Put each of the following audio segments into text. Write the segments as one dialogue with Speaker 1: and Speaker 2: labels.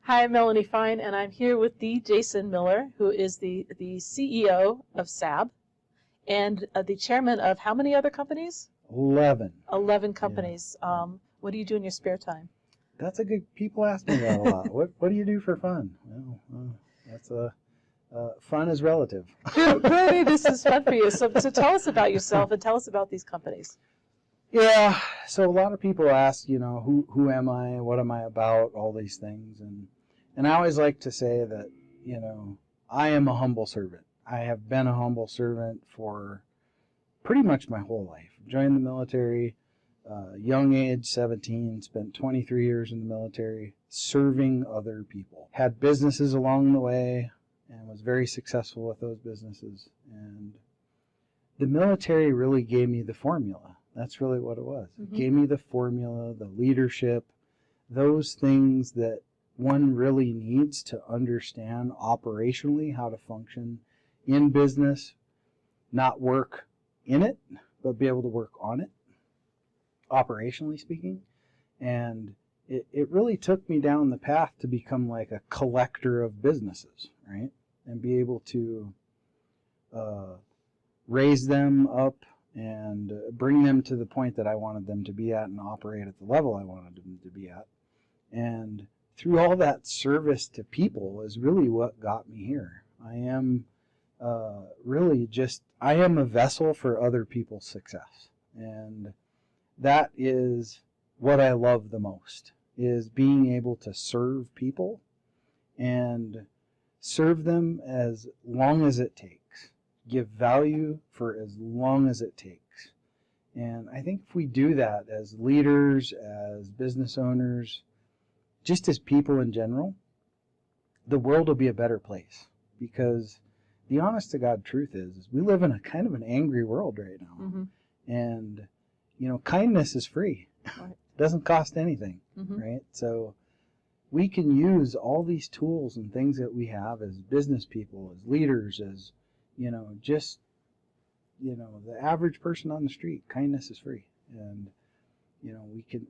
Speaker 1: Hi, I'm Melanie Fine, and I'm here with Jason Miller, who is the CEO of SAB and the chairman of how many other companies?
Speaker 2: 11.
Speaker 1: 11 companies. Yeah. What do you do in your spare time?
Speaker 2: That's a good. People ask me that a lot. What do you do for fun? Well, that's fun is relative.
Speaker 1: Clearly, this is fun for you. So tell us about yourself and tell us about these companies.
Speaker 2: Yeah. So a lot of people ask, who am I? What am I about? All these things, and I always like to say that, I am a humble servant. I have been a humble servant for pretty much my whole life. Joined the military, young age, 17, spent 23 years in the military serving other people. Had businesses along the way and was very successful with those businesses. And the military really gave me the formula. That's really what it was. Mm-hmm. It gave me the formula, the leadership, those things that one really needs to understand operationally how to function in business, not work in it, but be able to work on it, operationally speaking. And it really took me down the path to become like a collector of businesses, right? And be able to raise them up and bring them to the point that I wanted them to be at and operate at the level I wanted them to be at. And through all that service to people is really what got me here. I am I am a vessel for other people's success. And that is what I love the most, is being able to serve people and serve them as long as it takes. Give value for as long as it takes. And I think if we do that as leaders, as business owners, just as people in general, the world will be a better place. Because the honest to God truth is we live in a kind of an angry world right now. Mm-hmm. And, kindness is free. Right. It doesn't cost anything, mm-hmm. right? So we can use all these tools and things that we have as business people, as leaders, as, the average person on the street. Kindness is free. And,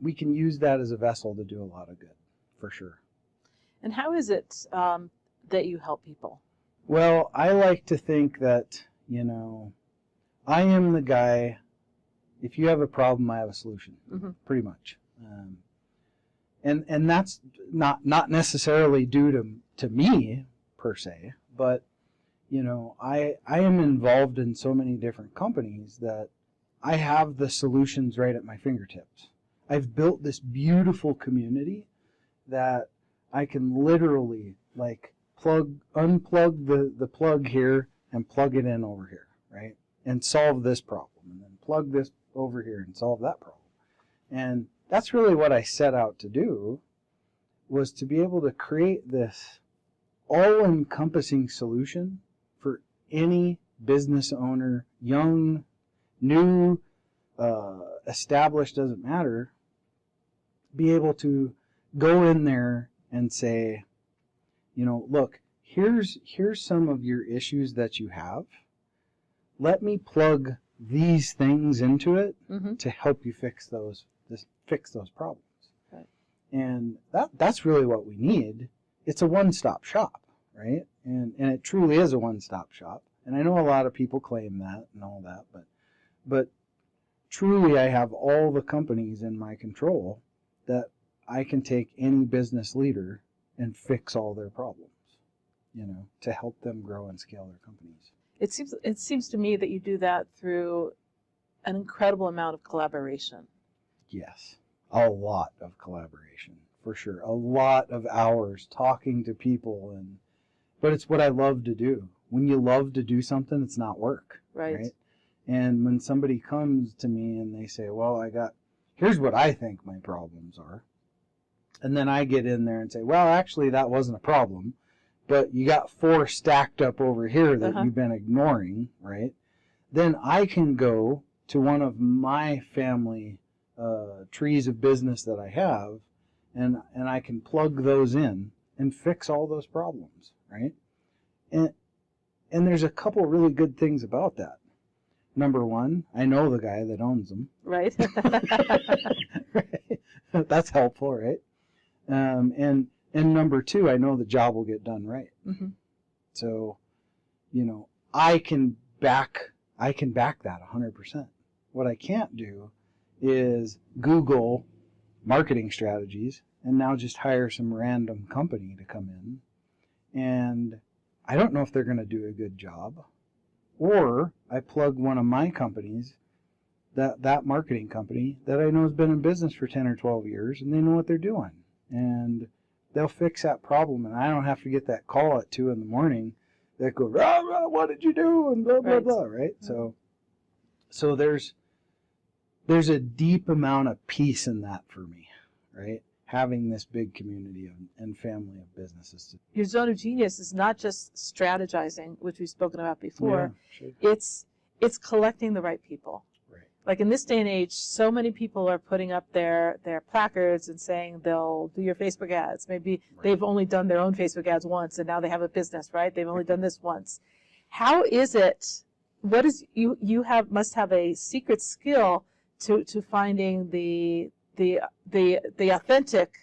Speaker 2: we can use that as a vessel to do a lot of good, for sure.
Speaker 1: And how is it that you help people?
Speaker 2: Well, I like to think that, I am the guy, if you have a problem, I have a solution, mm-hmm. pretty much. And that's not necessarily due to me, per se, but, I am involved in so many different companies that I have the solutions right at my fingertips. I've built this beautiful community that I can literally, unplug the plug here and plug it in over here, right? And solve this problem, and then plug this over here and solve that problem. And that's really what I set out to do, was to be able to create this all-encompassing solution for any business owner, young, new, established, doesn't matter, be able to go in there and say, look, here's some of your issues that you have. Let me plug these things into it, mm-hmm. to help you fix those problems. Right. And that's really what we need. It's a one-stop shop, right? And it truly is a one-stop shop. And I know a lot of people claim that and all that, but truly I have all the companies in my control that I can take any business leader and fix all their problems, to help them grow and scale their companies.
Speaker 1: It seems to me that you do that through an incredible amount of collaboration.
Speaker 2: Yes, a lot of collaboration, for sure. A lot of hours talking to people, but it's what I love to do. When you love to do something, it's not work, right? And when somebody comes to me and they say, well, here's what I think my problems are. And then I get in there and say, well, actually, that wasn't a problem, but you got 4 stacked up over here that you've been ignoring, right? Then I can go to one of my family trees of business that I have, and I can plug those in and fix all those problems, right? And there's a couple really good things about that. Number one, I know the guy that owns them. Right. Right? That's helpful, right? And And number two, I know the job will get done right.
Speaker 1: Mm-hmm.
Speaker 2: So, I can back that 100%. What I can't do is Google marketing strategies and now just hire some random company to come in. And I don't know if they're going to do a good job. Or I plug one of my companies, that marketing company that I know has been in business for 10 or 12 years, and they know what they're doing. And they'll fix that problem, and I don't have to get that call at 2 in the morning that goes, rah, rah, what did you do? And blah, blah, blah, right? So there's a deep amount of peace in that for me, right? Having this big community and family of businesses.
Speaker 1: Your zone of genius is not just strategizing, which we've spoken about before.
Speaker 2: Yeah, sure.
Speaker 1: It's collecting the right people.
Speaker 2: Right.
Speaker 1: Like in this day and age, so many people are putting up their placards and saying they'll do your Facebook ads. Maybe they've only done their own Facebook ads once, and now they have a business, right? They've only done this once. How is it? What is you must have a secret skill to finding the authentic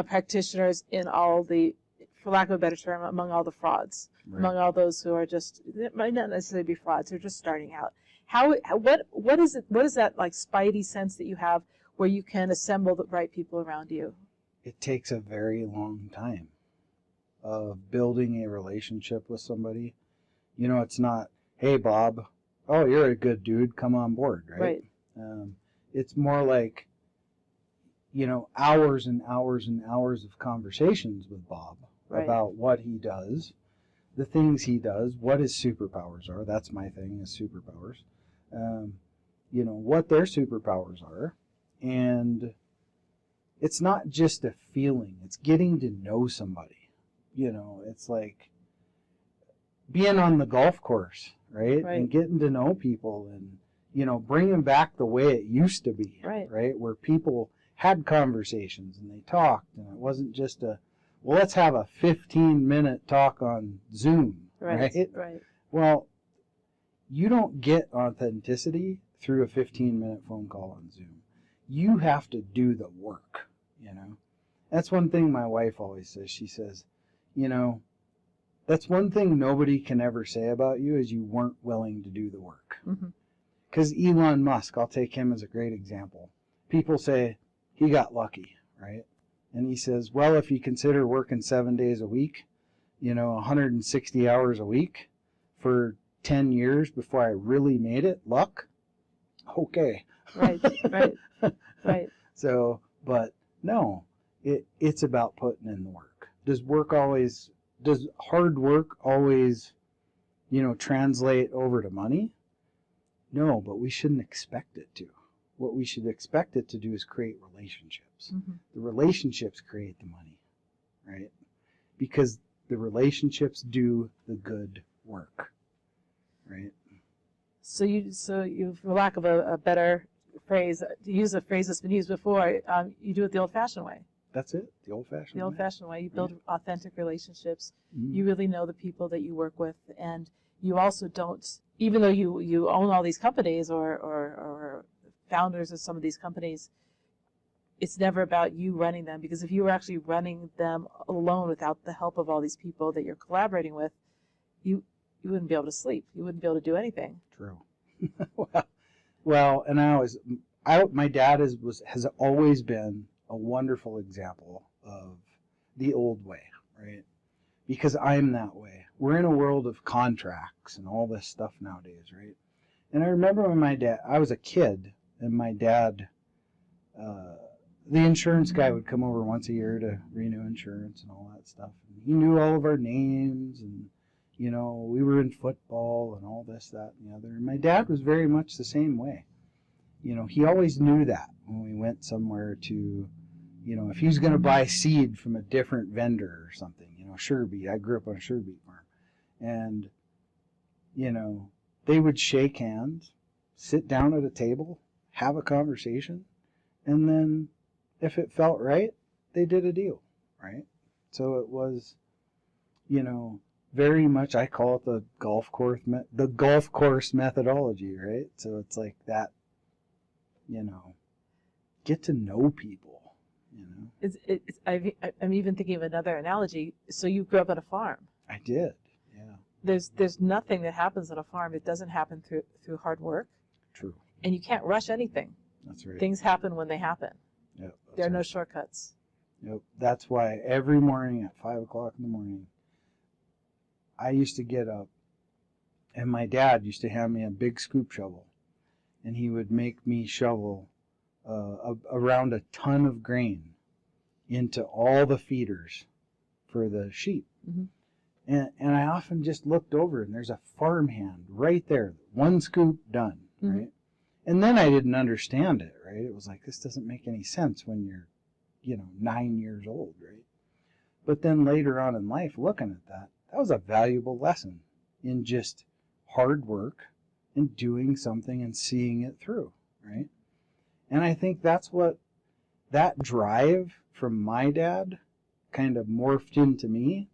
Speaker 1: practitioners in all the, for lack of a better term, among all the frauds, among all those who are just, it might not necessarily be frauds, they're just starting out. What is that like spidey sense that you have where you can assemble the right people around you?
Speaker 2: It takes a very long time of building a relationship with somebody. It's not, hey Bob, oh you're a good dude, come on board, right? It's more like, hours and hours and hours of conversations with Bob about what he does, the things he does, what his superpowers are. That's my thing, is superpowers. What their superpowers are. And it's not just a feeling. It's getting to know somebody. It's like being on the golf course, right? And getting to know people and, bringing back the way it used to be, right? Where people had conversations and they talked, and it wasn't just let's have a 15-minute talk on Zoom, right? Well, you don't get authenticity through a 15-minute phone call on Zoom. You have to do the work, That's one thing my wife always says. She says, that's one thing nobody can ever say about you is you weren't willing to do the work. Because Elon Musk, I'll take him as a great example. People say he got lucky, right? And he says, well, if you consider working 7 days a week, 160 hours a week for 10 years before I really made it, luck? Okay. Right. So, but no, it's about putting in the work. Does hard work always, translate over to money? No, but we shouldn't expect it to. What we should expect it to do is create relationships. The relationships create the money, right? Because the relationships do the good work, right?
Speaker 1: So you, for lack of a better phrase, to use a phrase that's been used before, you do it the old-fashioned way.
Speaker 2: That's it, the old-fashioned way.
Speaker 1: The old-fashioned way. You build authentic relationships. You really know the people that you work with, and you also don't, even though you own all these companies or founders of some of these companies, it's never about you running them, because if you were actually running them alone without the help of all these people that you're collaborating with, you wouldn't be able to sleep. You wouldn't be able to do anything.
Speaker 2: True. Well, and my dad has always been a wonderful example of the old way, right? Because I'm that way. We're in a world of contracts and all this stuff nowadays, right? And I remember when I was a kid, and my dad, the insurance guy would come over once a year to renew insurance and all that stuff. And he knew all of our names, and, we were in football and all this, that, and the other. And my dad was very much the same way. He always knew that when we went somewhere to, if he was going to buy seed from a different vendor or something, surebeet. I grew up on a surebeet farm. And, they would shake hands, sit down at a table, have a conversation, and then if it felt right, they did a deal, right? So it was, very much, I call it the golf course methodology, right? So it's like that, get to know people, you know.
Speaker 1: I'm even thinking of another analogy. So you grew up on a farm.
Speaker 2: I did, yeah.
Speaker 1: There's nothing that happens on a farm that doesn't happen through hard work.
Speaker 2: True.
Speaker 1: And you can't rush anything.
Speaker 2: That's right.
Speaker 1: Things happen when they happen.
Speaker 2: Yep,
Speaker 1: there are
Speaker 2: right.
Speaker 1: no shortcuts.
Speaker 2: Yep. That's why every morning at 5 o'clock in the morning, I used to get up, and my dad used to hand me a big scoop shovel, and he would make me shovel around a ton of grain into all the feeders for the sheep.
Speaker 1: Mm-hmm.
Speaker 2: And I often just looked over, and there's a farmhand right there, one scoop done,
Speaker 1: mm-hmm.
Speaker 2: right? And then I didn't understand it, right? It was like, this doesn't make any sense when you're, 9 years old, right? But then later on in life, looking at that was a valuable lesson in just hard work and doing something and seeing it through, right? And I think that's what that drive from my dad kind of morphed into me.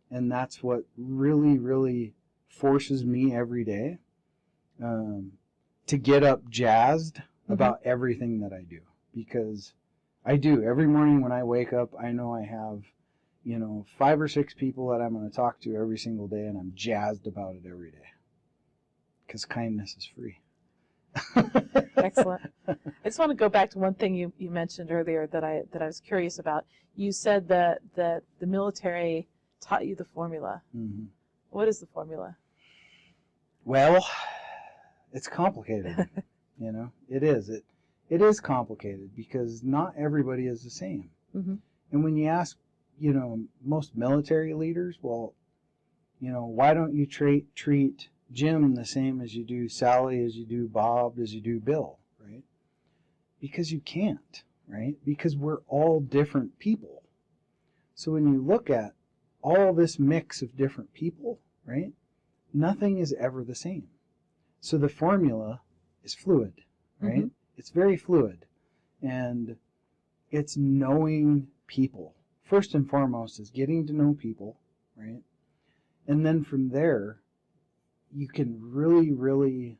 Speaker 2: And that's what really, really forces me every day to get up jazzed
Speaker 1: mm-hmm.
Speaker 2: about everything that I do. Because I do. Every morning when I wake up, I know I have, 5 or 6 people that I'm going to talk to every single day, and I'm jazzed about it every day. Because kindness is free.
Speaker 1: Excellent. I just want to go back to one thing you mentioned earlier that I was curious about. You said that the military taught you the formula.
Speaker 2: Mm-hmm.
Speaker 1: What is the formula?
Speaker 2: Well, it's complicated. It is. It is complicated because not everybody is the same.
Speaker 1: Mm-hmm.
Speaker 2: And when you ask, most military leaders, well, why don't you treat Jim the same as you do Sally, as you do Bob, as you do Bill, right? Because you can't, right? Because we're all different people. So when you look at all this mix of different people, right, nothing is ever the same. So the formula is fluid, right? Mm-hmm. It's very fluid. And it's knowing people. First and foremost is getting to know people, right? And then from there, you can really, really,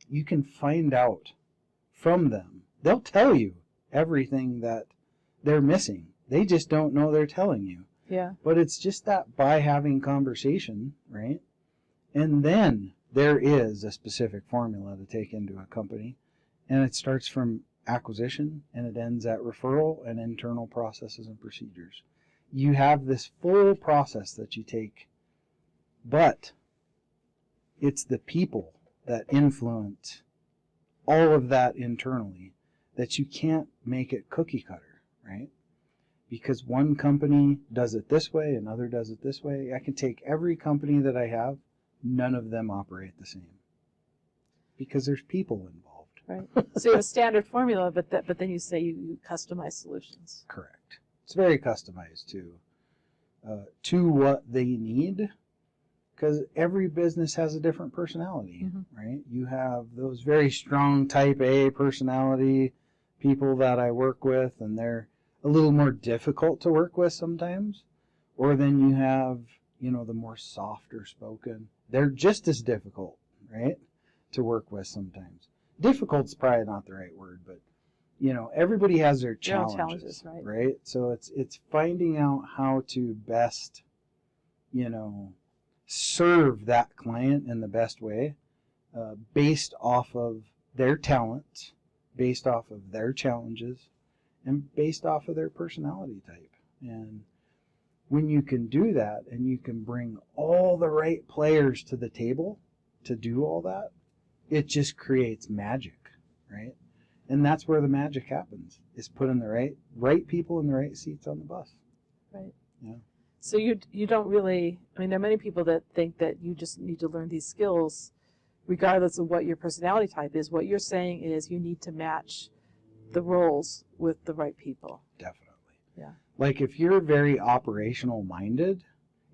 Speaker 2: you can find out from them. They'll tell you everything that they're missing. They just don't know they're telling you.
Speaker 1: Yeah.
Speaker 2: But it's just that by having conversation, right? And then there is a specific formula to take into a company. And it starts from acquisition and it ends at referral and internal processes and procedures. You have this full process that you take, but it's the people that influence all of that internally that you can't make it cookie cutter, right? Because one company does it this way, another does it this way. I can take every company that I have, none of them operate the same because there's people involved.
Speaker 1: Right. So you have a standard formula, but then you say you customize solutions.
Speaker 2: Correct. It's very customized to what they need, because every business has a different personality, mm-hmm. right? You have those very strong type A personality people that I work with, and they're a little more difficult to work with sometimes. Or then you have, the more softer spoken. They're just as difficult, right, to work with sometimes. Difficult's probably not the right word, but everybody has their challenges, right? So it's finding out how to best, serve that client in the best way, based off of their talent, based off of their challenges, and based off of their personality type. And when you can do that and you can bring all the right players to the table to do all that, it just creates magic, right? And that's where the magic happens, is putting the right people in the right seats on the bus.
Speaker 1: Right.
Speaker 2: Yeah.
Speaker 1: So you don't really, there are many people that think that you just need to learn these skills regardless of what your personality type is. What you're saying is you need to match the roles with the right people.
Speaker 2: Definitely.
Speaker 1: Yeah.
Speaker 2: Like if you're very operational minded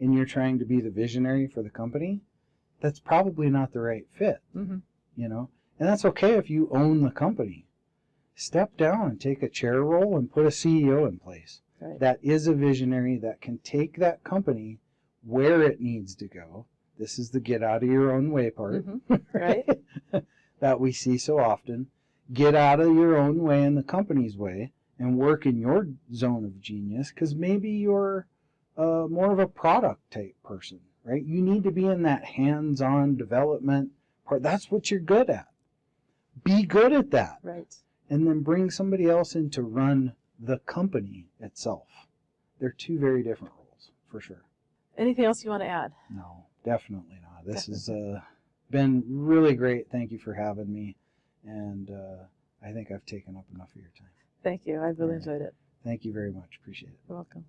Speaker 2: and you're trying to be the visionary for the company, that's probably not the right fit.
Speaker 1: Mm-hmm.
Speaker 2: And that's okay if you own the company. Step down and take a chair role and put a CEO in place.
Speaker 1: Right.
Speaker 2: That is a visionary that can take that company where it needs to go. This is the get out of your own way part,
Speaker 1: mm-hmm. Right?
Speaker 2: that we see so often. get out of your own way and the company's way and work in your zone of genius, because maybe you're more of a product type person, right? You need to be in that hands-on development part. That's what you're good at. Be good at that.
Speaker 1: Right.
Speaker 2: And then bring somebody else in to run the company itself. They're two very different roles, for sure.
Speaker 1: Anything else you want to add?
Speaker 2: No, definitely not. This has been really great. Thank you for having me. And I think I've taken up enough of your time.
Speaker 1: Thank you. I really
Speaker 2: All right.
Speaker 1: enjoyed it.
Speaker 2: Thank you very much. Appreciate it.
Speaker 1: You're welcome.